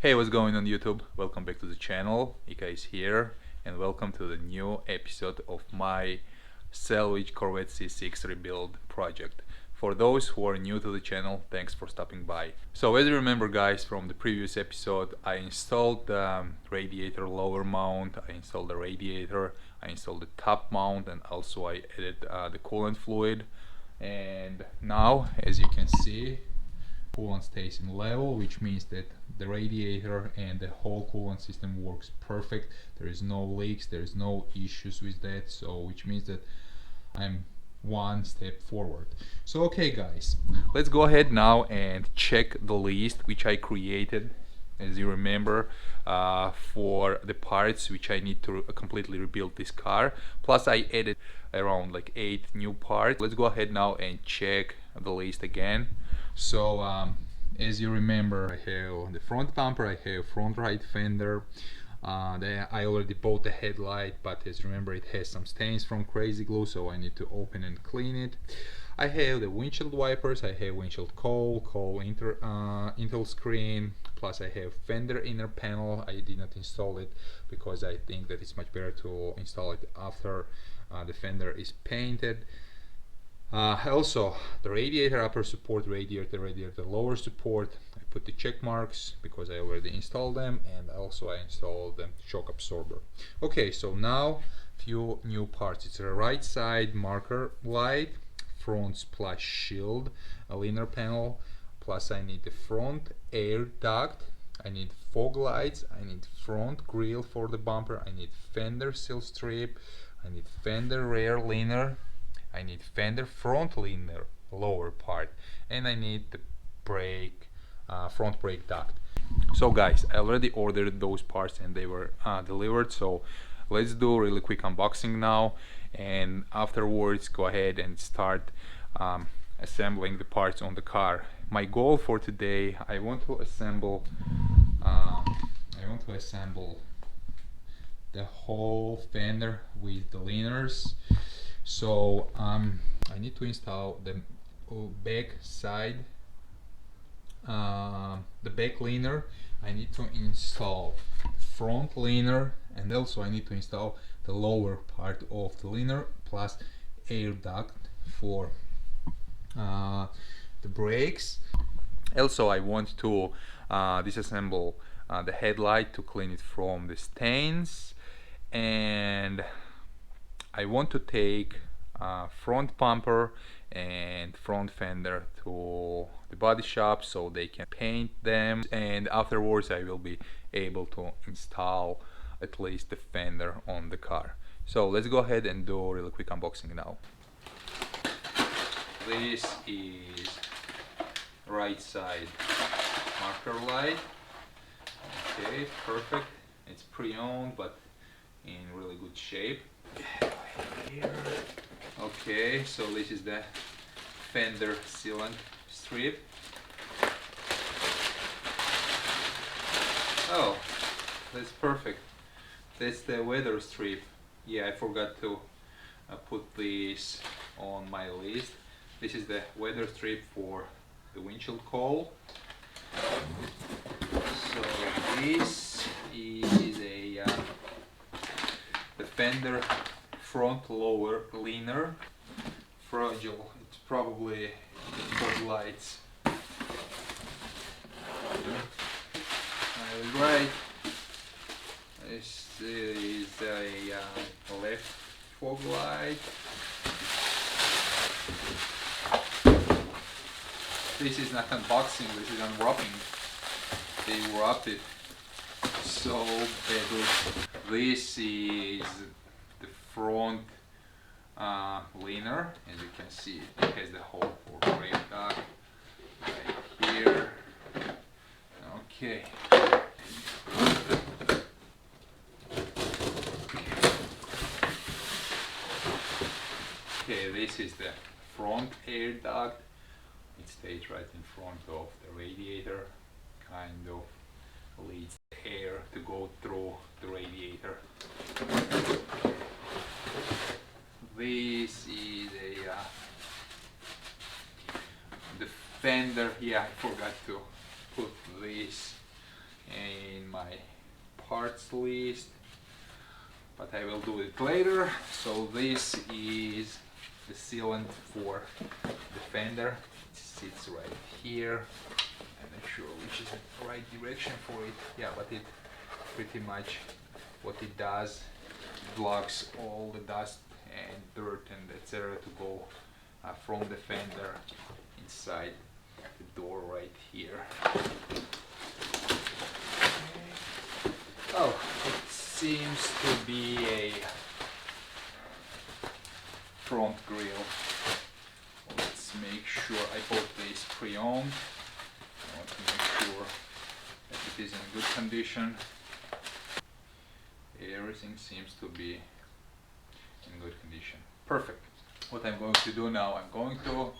Hey, what's going on YouTube? Welcome back to the channel. Ika is here and welcome to the new episode of my salvage Corvette C6 rebuild project. For those who are new to the channel, thanks for stopping by. So as you remember guys from the previous episode, I installed the radiator lower mount, I installed the radiator, I installed the top mount, and also I added the coolant fluid. And now, as you can see, coolant stays in level, which means that the radiator and the whole coolant system works perfect. There is no leaks, there is no issues with that, so which means that I'm one step forward. So okay guys, let's go ahead now and check the list which I created, as you remember, for the parts which I need to completely rebuild this car. Plus I added around like 8 new parts. Let's go ahead now and check the list again. So as you remember, I have the front bumper, I have front right fender. I already bought the headlight, but as you remember, it has some stains from crazy glue, so I need to open and clean it. I have the windshield wipers, I have windshield cowl intel screen, plus I have fender inner panel. I did not install it because I think that it's much better to install it after the fender is painted. Also, the radiator upper support, radiator lower support, I put the check marks because I already installed them, and also I installed the shock absorber. Okay, so now few new parts. It's a right side marker light, front splash shield, a liner panel, plus I need the front air duct, I need fog lights, I need front grille for the bumper, I need fender seal strip, I need fender rear liner, I need fender front liner lower part, and I need the brake front brake duct. So guys, I already ordered those parts and they were delivered, so let's do a really quick unboxing now, and afterwards go ahead and start assembling the parts on the car. My goal for today, I want to assemble the whole fender with the liners. So I need to install the back side, the back liner. I need to install front liner, and also I need to install the lower part of the liner, plus air duct for the brakes. Also I want to disassemble the headlight to clean it from the stains, and I want to take front bumper and front fender to the body shop so they can paint them, and afterwards I will be able to install at least the fender on the car. So let's go ahead and do a really quick unboxing now. This is right side marker light. Okay, perfect. It's pre-owned but in really good shape. Here. Okay, so this is the fender sealant strip. Oh, that's perfect. That's the weather strip. Yeah, I forgot to put this on my list. This is the weather strip for the windshield cowl. So this is the fender front lower liner, fragile. It's probably fog lights. Right. This is a left fog light. This is not unboxing, this is unwrapping. They wrapped it so badly. This is the front liner. As you can see, it has the hole for brake duct right here. Okay. Okay, this is the front air duct. It stays right in front of the radiator, kind of leads air to go through the radiator. This is the fender. Yeah, I forgot to put this in my parts list, but I will do it later. So this is the sealant for the fender. It sits right here. I'm not sure which is the right direction for it. Yeah, but it pretty much what it does, it blocks all the dust and dirt and etc. to go from the fender inside the door right here. Oh, it seems to be a front grille. Let's make sure. I bought this pre-owned. I want to make sure that it is in good condition. Everything seems to be in good condition. Perfect. What I'm going to do now, I'm going to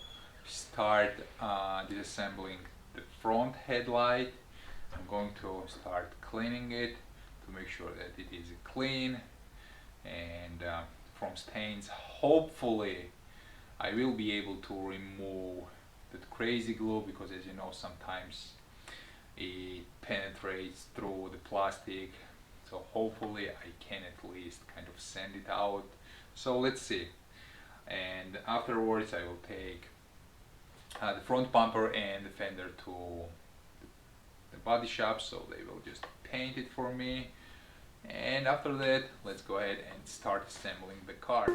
start disassembling the front headlight. I'm going to start cleaning it to make sure that it is clean and from stains. Hopefully I will be able to remove that crazy glue, because as you know, sometimes it penetrates through the plastic. So hopefully I can at least kind of sand it out. So let's see. And afterwards I will take the front bumper and the fender to the body shop, so they will just paint it for me. And after that, let's go ahead and start assembling the car.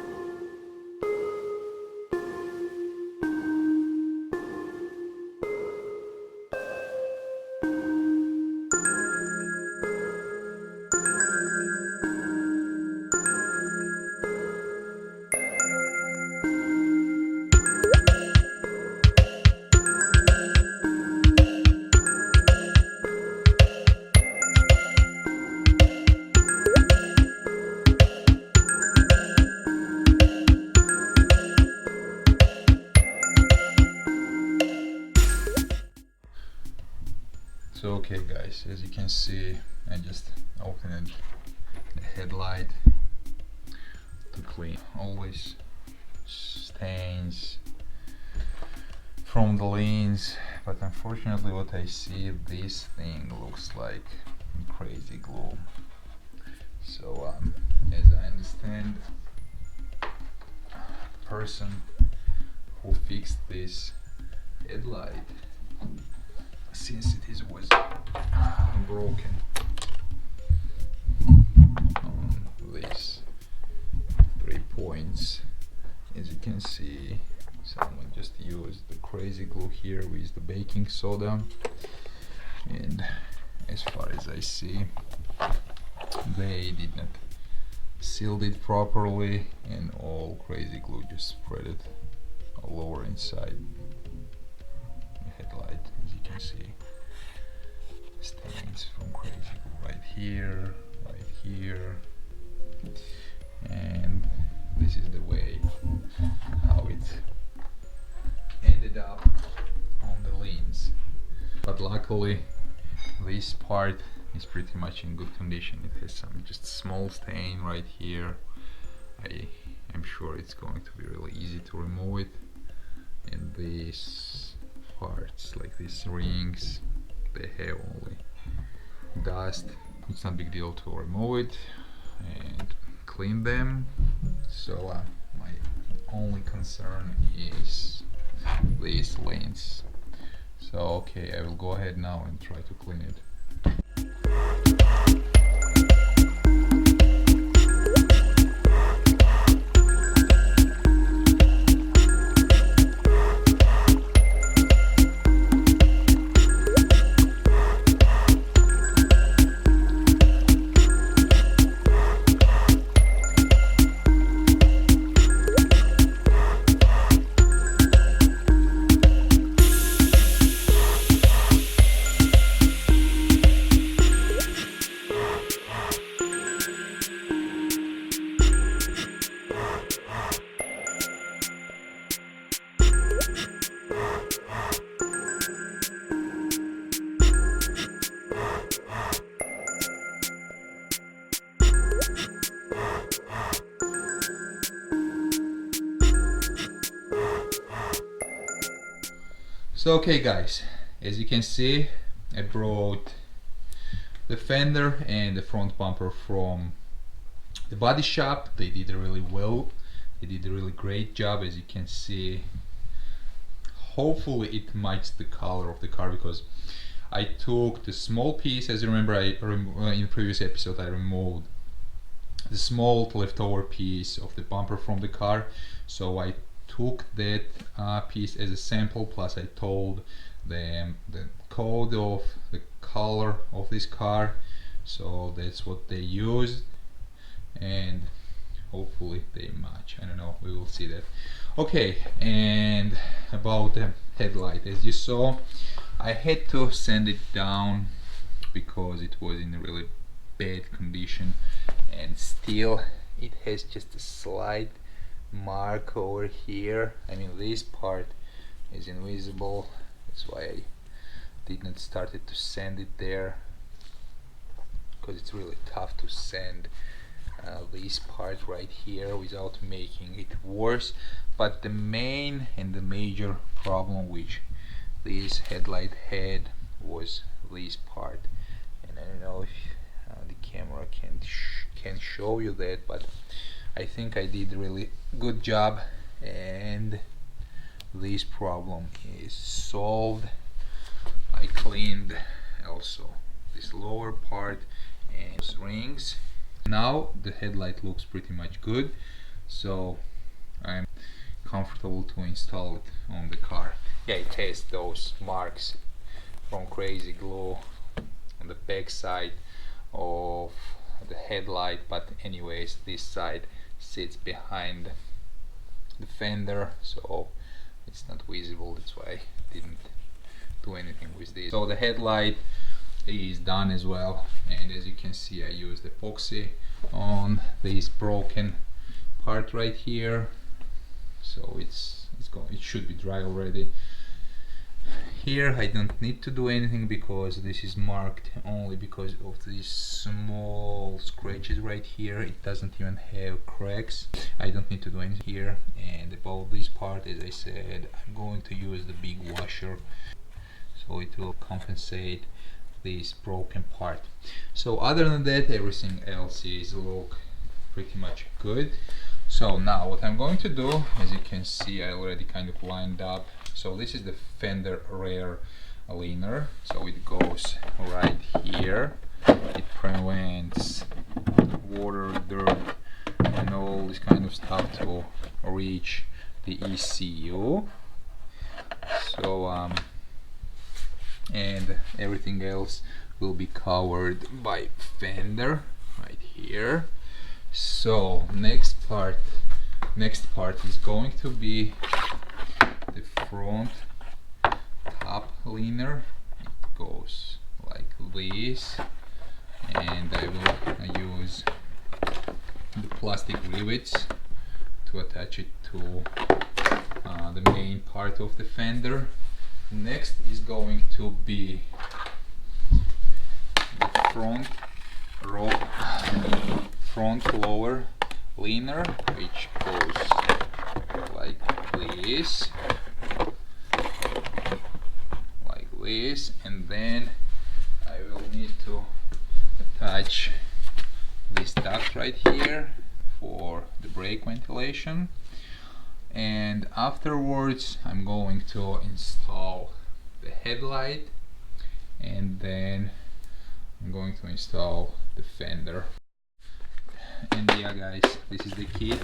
So okay guys, as you can see, I just opened the headlight to clean always stains from the leans, but unfortunately what I see, this thing looks like crazy glue. So as I understand, the person who fixed this headlight, since it was broken on these 3 points, as you can see, someone just used the crazy glue here with the baking soda, and as far as I see, they did not seal it properly, and all crazy glue just spread it all over inside the headlight. As you can see, stains from crazy glue right here, and this is the way how it ended up on the leans. But luckily this part is pretty much in good condition. It has some just small stain right here. I'm sure it's going to be really easy to remove it, and these parts, like these rings, they have only dust. It's not a big deal to remove it and clean them. So my only concern is these lanes. So okay, I will go ahead now and try to clean it. So okay guys, as you can see, I brought the fender and the front bumper from the body shop. They did really well. They did a really great job, as you can see. Hopefully it matches the color of the car, because I took the small piece, as you remember, in the previous episode I removed the small leftover piece of the bumper from the car, so I took that piece as a sample, plus I told them the code of the color of this car, so that's what they used, and hopefully they match. I don't know, we will see that. Okay, and about the headlight, as you saw, I had to sand it down because it was in a really bad condition, and still it has just a slight mark over here. I mean, this part is invisible, that's why I did not start to sand it there, because it's really tough to sand this part right here without making it worse. But the main and the major problem which this headlight had was this part, and I don't know if the camera can show you that, but I think I did a really good job, and this problem is solved. I cleaned also this lower part and those rings. Now the headlight looks pretty much good, so I'm comfortable to install it on the car. Yeah, it has those marks from crazy glue on the back side of the headlight, but anyways, this side sits behind the fender, so it's not visible. That's why I didn't do anything with this. So the headlight is done as well, and as you can see, I used epoxy on this broken part right here, so it should be dry already. Here I don't need to do anything because this is marked only because of these small scratches right here. It doesn't even have cracks. I don't need to do anything here. And about this part, as I said, I'm going to use the big washer, so it will compensate this broken part. So other than that, everything else is look pretty much good. So now what I'm going to do, as you can see, I already kind of lined up. So this is the fender rear liner, so it goes right here. It prevents water, dirt, and all this kind of stuff to reach the ECU. So and everything else will be covered by fender right here. So next part is going to be the front top liner. It goes like this, and I will use the plastic rivets to attach it to the main part of the fender. Next is going to be the front lower liner, which goes like this, and then I will need to attach this duct right here for the brake ventilation, and afterwards I'm going to install the headlight, and then I'm going to install the fender. And yeah guys, this is the kit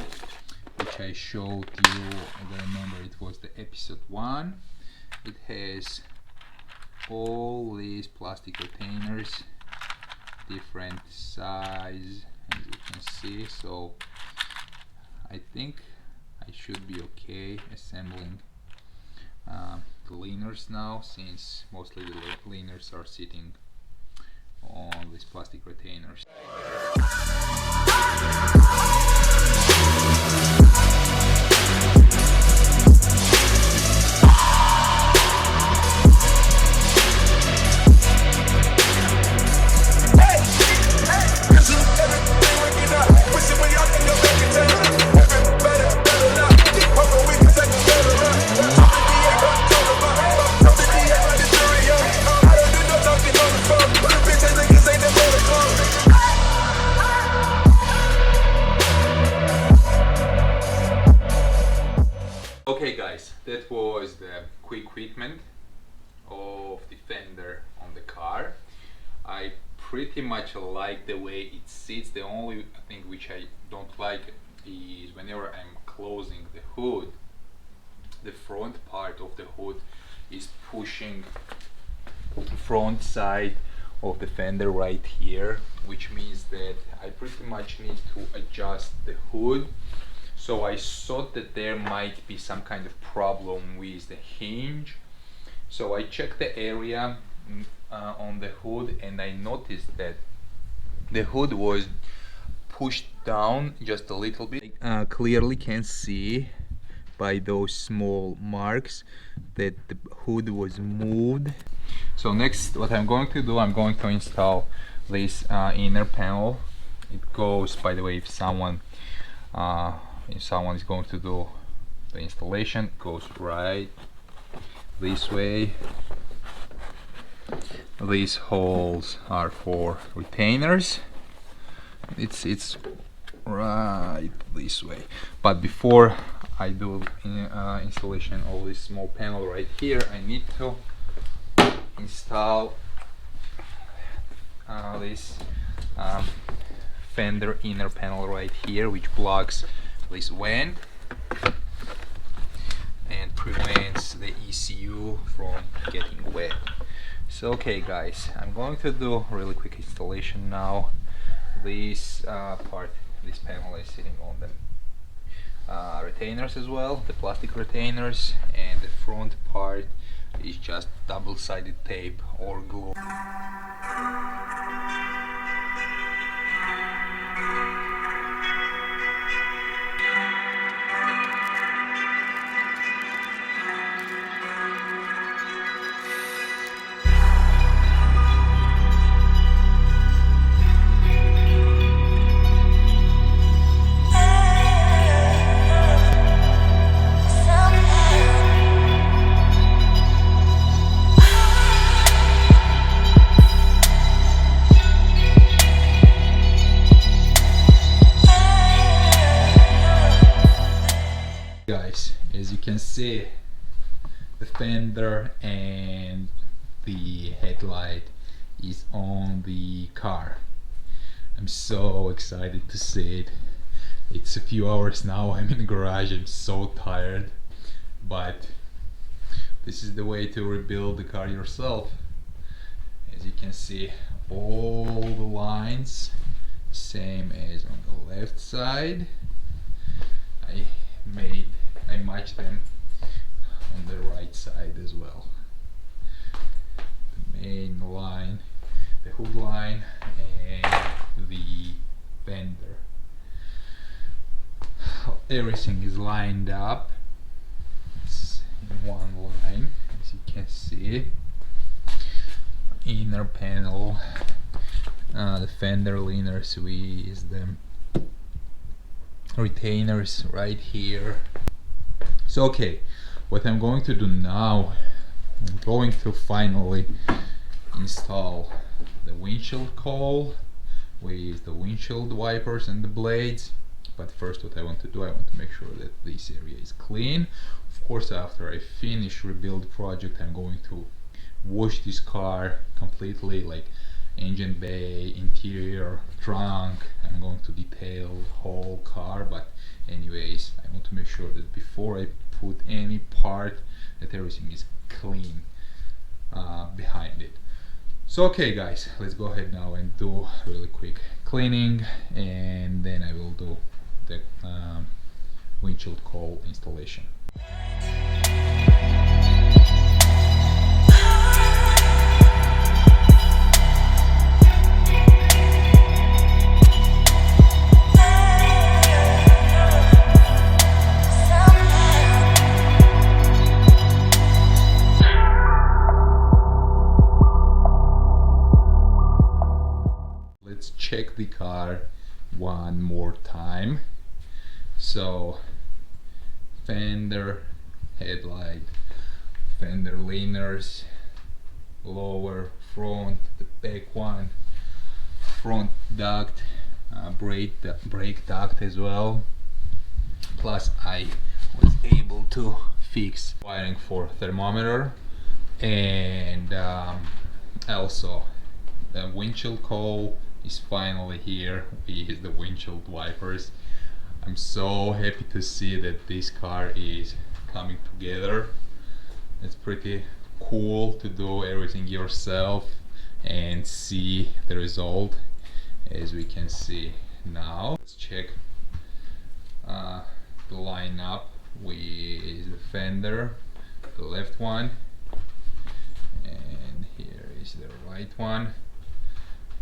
which I showed you. I remember it was the episode 1. It has all these plastic retainers, different size, as you can see. So I think I should be okay assembling the liners now, since mostly the liners are sitting on these plastic retainers. Ain't equipment of the fender on the car. I pretty much like the way it sits. The only thing which I don't like is whenever I'm closing the hood, the front part of the hood is pushing the front side of the fender right here, which means that I pretty much need to adjust the hood. So I thought that there might be some kind of problem with the hinge. So I checked the area on the hood, and I noticed that the hood was pushed down just a little bit. Clearly can see by those small marks that the hood was moved. So next, what I'm going to do, I'm going to install this inner panel. It goes, by the way, if someone is going to do the installation, it goes right this way. These holes are for retainers. It's right this way. But before I do installation of this small panel right here, I need to install this fender inner panel right here, which blocks this vent and prevents the ECU from getting wet. So okay guys, I'm going to do a really quick installation now. This this panel is sitting on the retainers as well, the plastic retainers, and the front part is just double-sided tape or glue. Guys, as you can see, the fender and the headlight is on the car. I'm so excited to see it. It's a few hours now, I'm in the garage, I'm so tired, but this is the way to rebuild the car yourself. As you can see, all the lines same as on the left side. I matched them on the right side as well. The main line, the hood line, and the fender. Everything is lined up. It's in one line, as you can see. Inner panel, the fender leaners with the retainers right here. So okay, what I'm going to do now, I'm going to finally install the windshield cowl with the windshield wipers and the blades. But first, what I want to do, I want to make sure that this area is clean. Of course, after I finish rebuild project, I'm going to wash this car completely, like engine bay, interior, trunk. I'm going to detail the whole car, but anyways, I want to make sure that before I put any part, that everything is clean behind it. So okay guys, let's go ahead now and do really quick cleaning, and then I will do the windshield cowl installation. Let's check the car one more time. So fender, headlight, fender leaners, lower, front, the back one, front duct, brake duct as well. Plus I was able to fix wiring for thermometer, and also the windshield cowl is finally here with the windshield wipers. I'm so happy to see that this car is coming together. It's pretty cool to do everything yourself and see the result, as we can see now. Let's check the lineup with the fender, the left one, and here is the right one.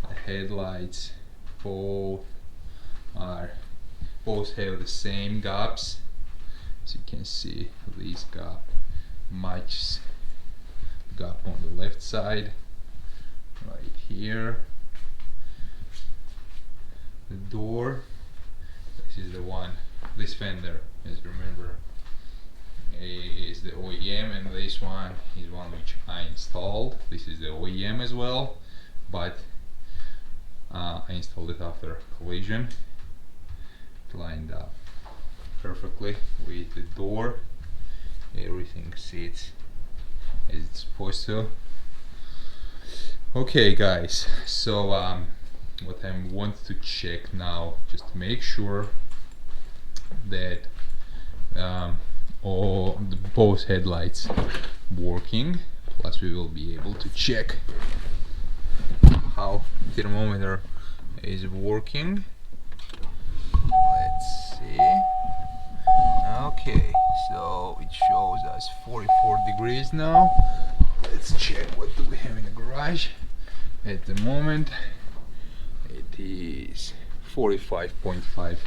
The headlights both have the same gaps. As you can see, this gap matches the gap on the left side right here. The door, this is the one, this fender, as you remember, is the OEM, and this one is one which I installed. This is the OEM as well, but I installed it after collision. It lined up perfectly with the door. Everything sits as it's supposed to. Okay guys, so what I want to check now, just to make sure that both headlights working, plus we will be able to check how thermometer is working. Let's see. Okay, so it shows us 44 degrees now. Let's check what do we have in the garage. At the moment it is 45.5,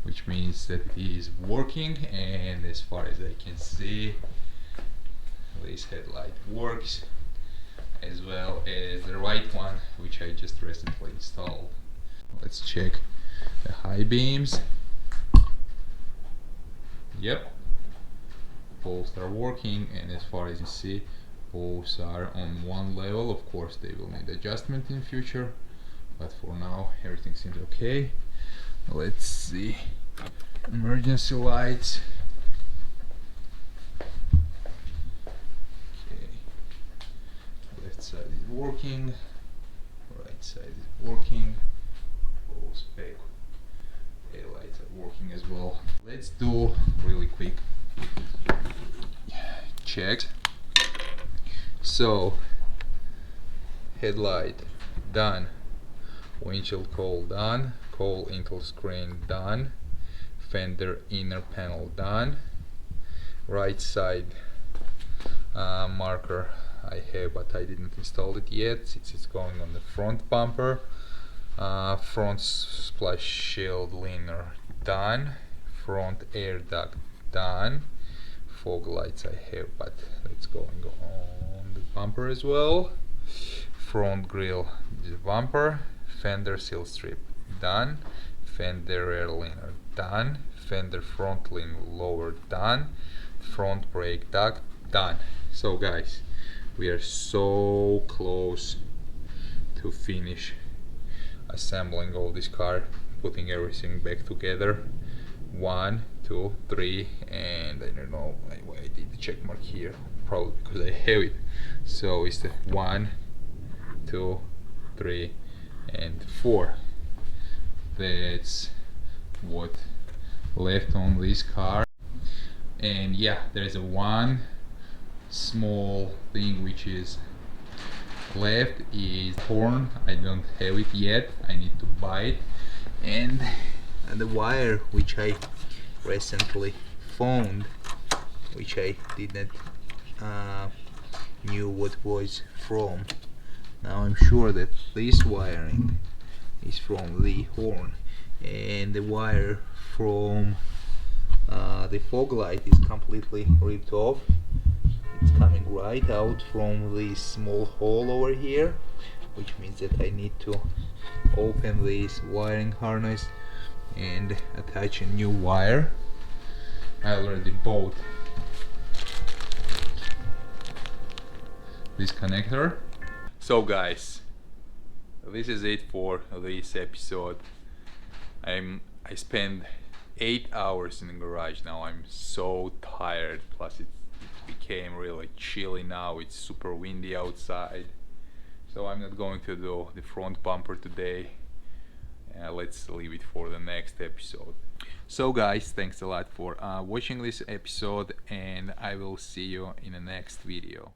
which means that it is working, and as far as I can see, this headlight works, as well as the right one, which I just recently installed. Let's check the high beams. Yep, both are working, and as far as you see, both are on one level. Of course they will need adjustment in future, but for now everything seems okay. Let's see, emergency lights. Okay, left side is working, right side is working, both back headlights are working as well. Let's do really quick checks. So headlight done, windshield cowl done, cowl intel screen done, fender inner panel done, right side marker I have, but I didn't install it yet since it's going on the front bumper. Front splash shield liner done, front air duct done, fog lights I have, but it's going on the bumper as well. Front grille bumper, fender seal strip done, fender air liner done, fender front limb lower done, front brake duct done. So guys, we are so close to finish assembling all this car, putting everything back together. 1, 2, 3, and I don't know why I did the check mark here, probably because I have it. So it's the 1, 2, 3, and 4. That's what left on this car. And yeah, there's a one small thing which is left, is horn. I don't have it yet, I need to buy it. And the wire which I recently found, which I didn't knew what was from. Now I'm sure that this wiring is from the horn, and the wire from the fog light is completely ripped off. It's coming right out from this small hole over here, which means that I need to open this wiring harness and attach a new wire. I already bought this connector. So guys, this is it for this episode. I spent 8 hours in the garage now. I'm so tired, plus became really chilly now. It's super windy outside, so I'm not going to do the front bumper today. Let's leave it for the next episode. So guys, thanks a lot for watching this episode, and I will see you in the next video.